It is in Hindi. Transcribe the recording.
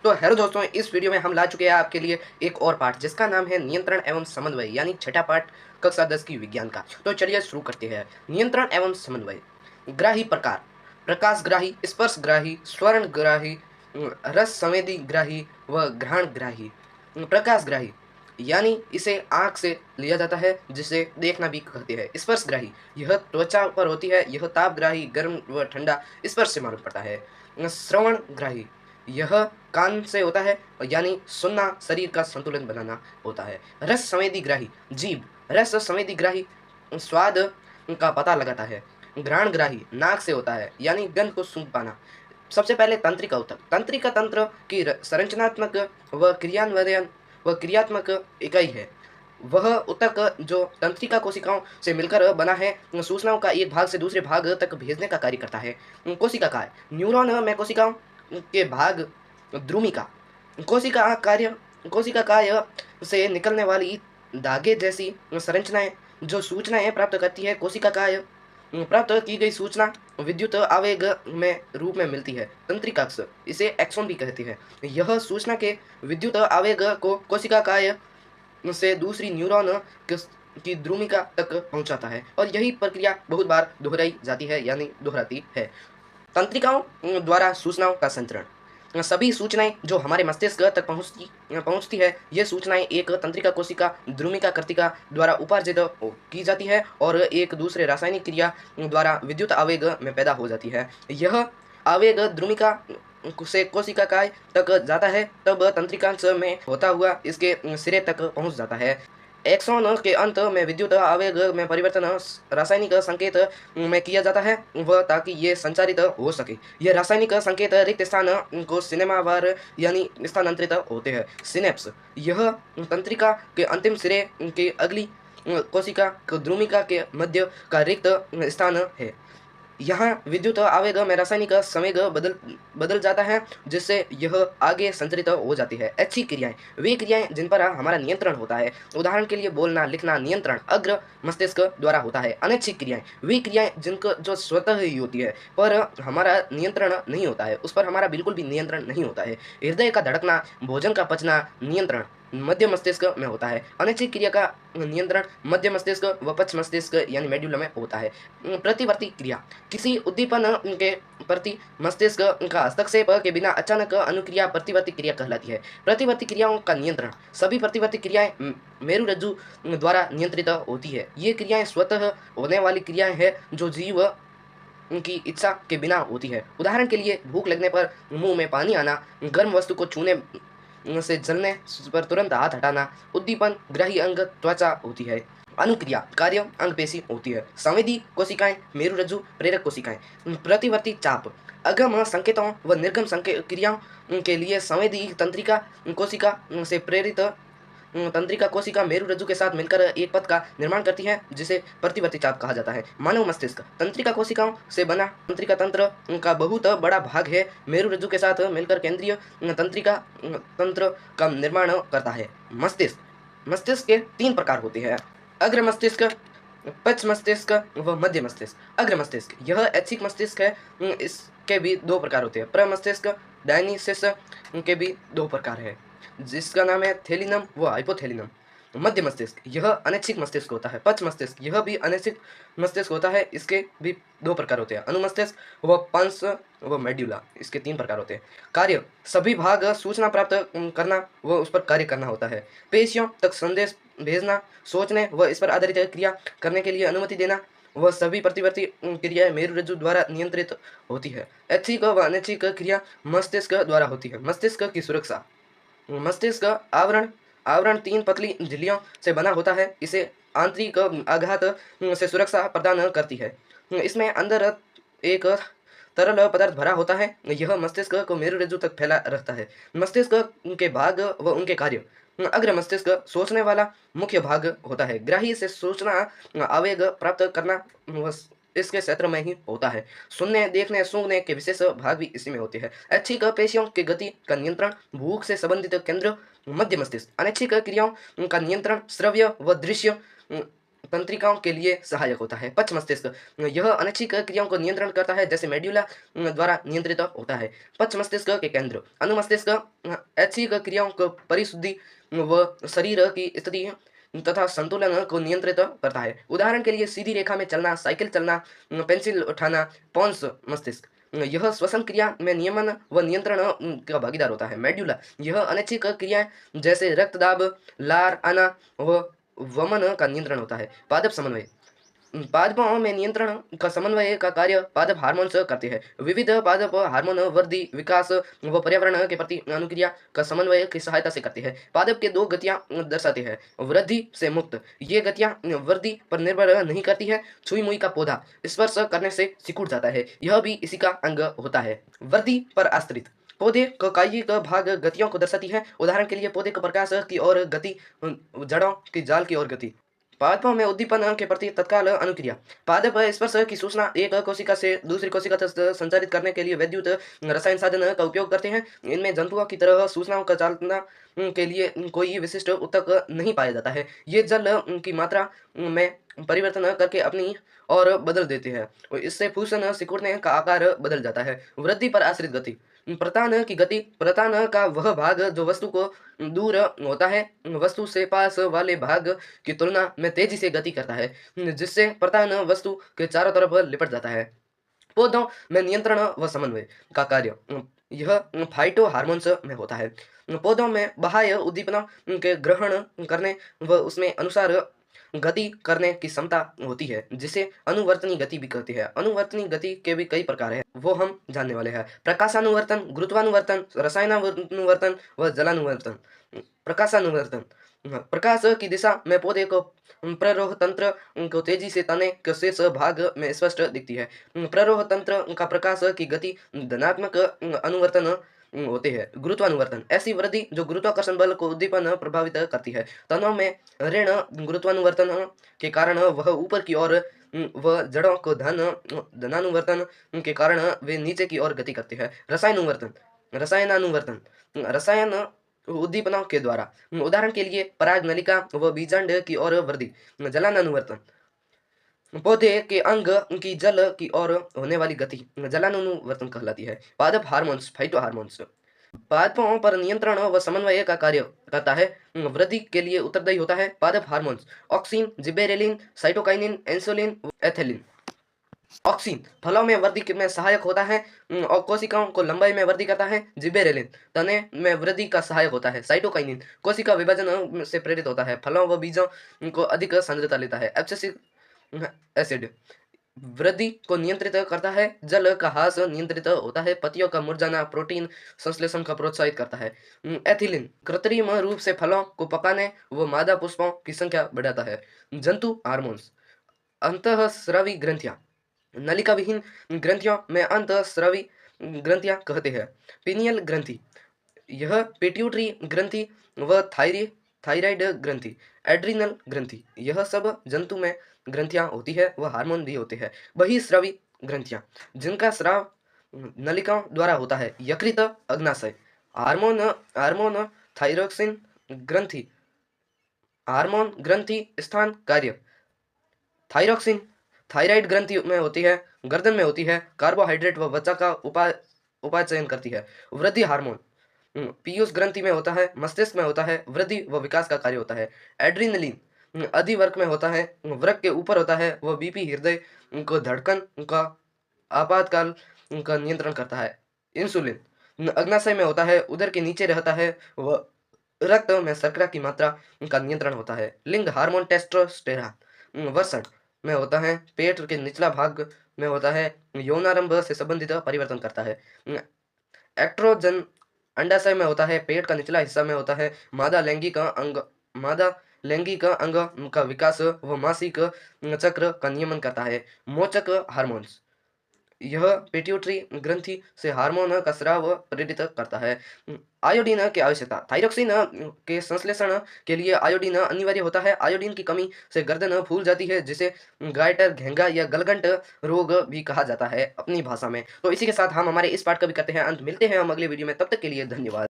तो हेलो दोस्तों, इस वीडियो में हम ला चुके हैं आपके लिए एक और पाठ जिसका नाम है नियंत्रण एवं समन्वय, यानी छठा पाठ कक्षा 10 की विज्ञान का। तो चलिए शुरू करते हैं। नियंत्रण एवं समन्वय। ग्राही प्रकार: प्रकाश ग्राही, स्पर्श ग्राही, स्वर्ण ग्राही, रस संवेदी ग्राही व घ्राण ग्राही। प्रकाश ग्राही यानी इसे आंख से लिया जाता है, जिसे देखना भी कहते हैं। स्पर्श ग्राही, यह त्वचा पर होती है। यह ताप ग्राही, गर्म व ठंडा स्पर्श से मालूम पड़ता है। श्रवण ग्राही, यह कान से होता है, यानी सुनना शरीर का संतुलन बनाना होता है। रस संवेदी ग्राही, जीभ रस संवेदी ग्राही स्वाद का पता लगाता है। घ्राण ग्राही, नाक से होता है, यानी गंध को सूंघ पाना। सबसे पहले तंत्रिका ऊतक। तंत्रिका तंत्र की संरचनात्मक व क्रियान्वयन व क्रियात्मक इकाई है। वह ऊतक जो तंत्रिका कोशिकाओं से मिलकर बना है, सूचनाओं का एक भाग से दूसरे भाग तक भेजने का कार्य करता है। कोशिका काय: न्यूरॉन में कोशिकाओं के भाग द्रुमिका। कोशिका कार्य कोशिका काय से निकलने वाली धागे जैसी संरचनाएं जो सूचनाएं प्राप्त करती है। कोशिका काय प्राप्त की गई सूचना विद्युत आवेग में रूप में मिलती है। तंत्रिकाक्ष, इसे एक्सॉन भी कहते हैं। यह सूचना के विद्युत आवेग को कोशिका काय से दूसरी न्यूरॉन की द्रुमिका तक पहुंचाता है, और यही प्रक्रिया बहुत बार दोहराई जाती है, यानी दोहराती है। तंत्रिकाओं द्वारा सूचनाओं का संचरण। सभी सूचनाएं जो हमारे मस्तिष्क तक पहुंचती है, ये सूचनाएं एक तंत्रिका कोशिका द्रुमिका कर्तिका द्वारा उपार्जित की जाती है और एक दूसरे रासायनिक क्रिया द्वारा विद्युत आवेग में पैदा हो जाती है। यह आवेग द्रुमिका से कोशिका काय तक जाता है, तब तंत्रिकांश में होता हुआ इसके सिरे तक पहुंच जाता है। एक्सॉन के अंत में विद्युत आवेग में परिवर्तन रासायनिक संकेत में किया जाता है, वह ताकि ये संचारित हो सके। ये रासायनिक संकेत रिक्त स्थान को सिनेमावार यानी स्थानांतरित होते हैं। सिनेप्स, यह तंत्रिका के अंतिम सिरे की अगली कोशिका द्रुमिका के मध्य का रिक्त स्थान है। यहाँ विद्युत आवेग में रासायनिक संवेग बदल जाता है, जिससे यह आगे संचरित हो जाती है। ऐच्छिक क्रियाएं, वे क्रियाएं जिन पर हमारा नियंत्रण होता है। उदाहरण के लिए बोलना, लिखना। नियंत्रण अग्र मस्तिष्क द्वारा होता है। अनैच्छिक क्रियाएं, वे क्रियाएं जिनको जो स्वतः ही होती है, पर हमारा नियंत्रण नहीं होता है, उस पर हमारा बिल्कुल भी नियंत्रण नहीं होता है। हृदय का धड़कना, भोजन का पचना। नियंत्रण मध्य मस्तिष्क में होता है। अनैच्छिक क्रिया का नियंत्रण मध्य मस्तिष्क व पश्च मस्तिष्क यानी मेडुला में होता है। प्रतिवर्ती क्रिया, किसी उद्दीपन के प्रति मस्तिष्क का हस्तक्षेप के बिना अचानक अनुक्रिया प्रतिवर्ती क्रिया कहलाती है। प्रतिवर्ती क्रियाओं का नियंत्रण, सभी प्रतिवर्ती क्रियाएं मेरुरज्जु द्वारा नियंत्रित होती है। ये क्रियाएं स्वतः होने वाली क्रियाएं हैं जो जीव उनकी इच्छा के बिना होती है। उदाहरण के लिए भूख लगने पर मुंह में पानी आना, गर्म वस्तु को छूने से जलने पर तुरंत हाथ हटाना। उद्दीपन ग्राही अंग त्वचा होती है। अनुक्रिया कार्य अंग पेशी होती है। संवेदी कोशिकाएं मेरुरज्जु प्रेरक कोशिकाएं। प्रतिवर्ती चाप, अगम संकेतों व निर्गम संकेत क्रियाओं के लिए संवेदी तंत्रिका कोशिका से प्रेरित तंत्रिका कोशिका मेरुरज्जु के साथ मिलकर एक पथ का निर्माण करती है, जिसे प्रतिवर्ती चाप कहा जाता है। मानव मस्तिष्क तंत्रिका कोशिकाओं से बना तंत्रिका तंत्र का बहुत बड़ा भाग है। मेरुरज्जु के साथ मिलकर केंद्रीय तंत्रिका तंत्र का निर्माण करता है। मस्तिष्क के 3 प्रकार होते हैं: अग्र मस्तिष्क, पश्च मस्तिष्क व मध्य मस्तिष्क। अग्र मस्तिष्क यह ऐच्छिक मस्तिष्क है। इसके भी 2 प्रकार होते हैं। प्रमस्तिष्क डायनिसिस के भी 2 प्रकार है, जिसका नाम है थेलिनम व हाइपोथेलिनम। मध्य मस्तिष्क यह अनैच्छिक मस्तिष्क होता है। पश्च मस्तिष्क यह भी अनैच्छिक मस्तिष्क होता है। इसके भी 2 प्रकार होते हैं: अनुमस्तिष्क व पंस व मेड्यूला। इसके 3 प्रकार होते हैं। कार्य, सभी भाग सूचना प्राप्त करना व उस पर कार्य करना होता है। पेशियों तक संदेश भेजना, सोचने व इस पर आधारित क्रिया करने के लिए अनुमति देना। वह सभी प्रतिवर्ती क्रियाएं मेरुरज्जु द्वारा नियंत्रित होती है। ऐच्छिक व अनैच्छिक क्रिया मस्तिष्क द्वारा होती है। मस्तिष्क की सुरक्षा, मस्तिष्क आवरण 3 पतली झिल्लियों से बना होता है। इसे आंतरिक आघात से सुरक्षा प्रदान करती है। इसमें अंदर एक तरल पदार्थ भरा होता है। यह मस्तिष्क को मेरुरज्जु तक फैला रखता है। मस्तिष्क के भाग व उनके कार्य। अग्र मस्तिष्क सोचने वाला मुख्य भाग होता है। ग्राही से सूचना आवेग प्राप्त करना इसके क्षेत्र में ही होता है। सुनने, देखने, सूंघने के विशेष भाग भी इसी में होते हैं। ऐच्छिक पेशियों की गति का नियंत्रण, भूख से संबंधित केंद्र मध्य मस्तिष्क। अनैच्छिक क्रियाओं का नियंत्रण, श्रव्य व दृश्य तंत्रिकाओं के लिए सहायक होता है। पक्ष मस्तिष्क, यह अनैच्छिक क्रियाओं को नियंत्रण करता है, जैसे मेड्यूला द्वारा नियंत्रित होता है। पक्ष मस्तिष्क के केंद्र, अनुमस्तिष्क ऐच्छिक क्रियाओं को परिशुद्धि व शरीर की स्थिति तथा संतुलन को नियंत्रित करता है। उदाहरण के लिए सीधी रेखा में चलना, साइकिल चलना, पेंसिल उठाना। पॉन्स मस्तिष्क, यह श्वसन क्रिया में नियमन व नियंत्रण का भागीदार होता है। मेड्यूला, यह अनैच्छिक क्रियाएं जैसे रक्तदाब, लार आना व वमन का नियंत्रण होता है। पादप समन्वय, पादपों में नियंत्रण का समन्वय का कार्य पादप हार्मोन्स करते हैं। विविध पादप हार्मोन वृद्धि, विकास व पर्यावरण के प्रति अनुक्रिया का समन्वय की सहायता से करते हैं। पादप के दो गतियां दर्शाते हैं। वृद्धि से मुक्त, ये गतियां वृद्धि पर निर्भर नहीं करती है। छुई मुई का पौधा स्पर्श करने से सिकुड़ जाता है, यह भी इसी का अंग होता है। वृद्धि पर आश्रित, पौधे का कायिक भाग गतियों को दर्शाती है। उदाहरण के लिए पौधे का प्रकाश की ओर गति, जड़ों की जाल की ओर गति। पादपों में उद्दीपन के प्रति तत्काल अनुक्रिया, पादप स्पर्श की सूचना एक कोशिका से दूसरी कोशिका तक संचारित करने के लिए विद्युत रसायन साधन का उपयोग करते हैं। इनमें जंतुओं की तरह सूचनाओं का चालना के लिए कोई विशिष्ट ऊतक नहीं पाया जाता है। ये जल की मात्रा में परिवर्तन करके अपनी और बदल देते हैं और इससे फूसन सिकुड़ने का आकार बदल जाता है। वृद्धि पर आश्रित गति, प्रतान की गति, प्रतान का वह भाग जो वस्तु को दूर होता है वस्तु से पास वाले भाग की तुलना में तेजी से गति करता है, जिससे प्रतान वस्तु के चारों तरफ लिपट जाता है। पौधों में नियंत्रण व समन्वय का कार्य, यह फाइटो हार्मोन्स में होता है। पौधों में बाह्य उद्दीपना के ग्रहण करने व उसमें अनुसार गति करने की क्षमता होती है, जिसे अनुवर्तनी गति भी कहते हैं। अनुवर्तनी गति के भी कई प्रकार हैं, वो हम जानने वाले हैं। प्रकाशानुवर्तन, गुरुत्वानुवर्तन, रसायनानुवर्तन व जलानुवर्तन। प्रकाशानुवर्तन, प्रकाश की दिशा में पौधे को प्ररोह तंत्र को तेजी से तने के शीर्ष भाग में स्पष्ट दिखती है। प्ररोह तंत्र का प्रकाश की गति धनात्मक अनुवर्तन होते हैं। गुरुत्वानुवर्तन, ऐसी वृद्धि जो गुरुत्वाकर्षण बल को उद्दीपन प्रभावित करती है। तनों में ऋण गुरुत्वानुवर्तन के कारण वह ऊपर की ओर व जड़ों को धनानुवर्तन के कारण वे नीचे की ओर गति करते हैं। रसायनानुवर्तन, रसायनानुवर्तन, रसायन उद्दीपनों के द्वारा, उदाहरण के लिए पराग नलिका व बीजांड की ओर वृद्धि। जलानुवर्तन, पौधे के अंग की जल की ओर होने वाली गति जलानुवर्तन कहलाती है। पादप हार्मोन्स, फाइटो हार्मोन्स, पादपों पर नियंत्रण व समन्वय का कार्य करता है। वृद्धि के लिए उत्तरदायी होता है। पादप hormones, auxin, gibberellin, cytokinin, insulin, ethylene. Auxin फलों में वृद्धि में सहायक होता है और कोशिकाओं को लंबाई में वृद्धि करता है। जिबेरेलिन तने में वृद्धि का सहायक होता है। साइटोकाइनिन कोशिका विभाजन से प्रेरित होता है, फलों व बीजों को अधिक सांद्रता लेता है। एब्सिसिक एसिड वृद्धि को नियंत्रित करता है। जल का ह्रास नियंत्रित होता है। पत्तियों का मुरझाना प्रोटीन संश्लेषण का प्रोत्साहित करता है। एथिलीन कृत्रिम रूप से फलों को पकाने व मादा पुष्पों की संख्या बढ़ाता है। जंतु हार्मोन्स, अंतःस्रावी ग्रंथियां, नलिका विहीन ग्रंथियों में अंतःस्रावी ग्रंथियां कहते हैं। पीनियल ग्रंथि, यह पिट्यूटरी ग्रंथि व थायराइड ग्रंथि, एड्रिनल ग्रंथि, यह सब जंतु में ग्रंथियां होती है व हार्मोन भी होते हैं। बहिस्रावी ग्रंथियां, जिनका स्राव नलिकाओं द्वारा होता है। यकृत अग्नाशय, हार्मोन हार्मोन थायरोक्सिन ग्रंथि, हार्मोन ग्रंथि स्थान कार्य। थायरोक्सिन थायराइड ग्रंथि में होती है, गर्दन में होती है। कार्बोहाइड्रेट व वसा का उपाचयन करती है। वृद्धि हार्मोन पीयूष ग्रंथि में होता है, मस्तिष्क में होता है, वृद्धि व विकास का कार्य होता है। एड्रीनलिन अधिवर्ग में होता है, वृक्क के ऊपर होता है। वह बीपी, हृदय को धड़कन का आपातकाल का नियंत्रण करता है। इंसुलिन अग्नाशय में होता है, उदर के नीचे रहता है। वह रक्त में शर्करा की मात्रा का नियंत्रण होता है। लिंग हार्मोन टेस्टोस्टेरोन वसण में होता है, पेट के निचला भाग में होता है, यौनारंभ से संबंधित परिवर्तन करता है। एक्ट्रोजन अंडाशय में होता है, पेट का निचला हिस्सा में होता है। मादा लैंगिक अंग का विकास व मासिक चक्र का नियमन करता है। मोचक हार्मोन्स, यह पिट्यूटरी ग्रंथि से हार्मोन का स्राव प्रेरित करता है। आयोडीन की आवश्यकता, थायरोक्सिन के संश्लेषण के लिए आयोडीन अनिवार्य होता है। आयोडीन की कमी से गर्दन फूल जाती है, जिसे गायटर, घेंगा या गलगंट रोग भी कहा जाता है अपनी भाषा में। तो इसी के साथ हम हमारे इस पाठ का भी करते हैं अंत। मिलते हैं हम अगले वीडियो में, तब तक के लिए धन्यवाद।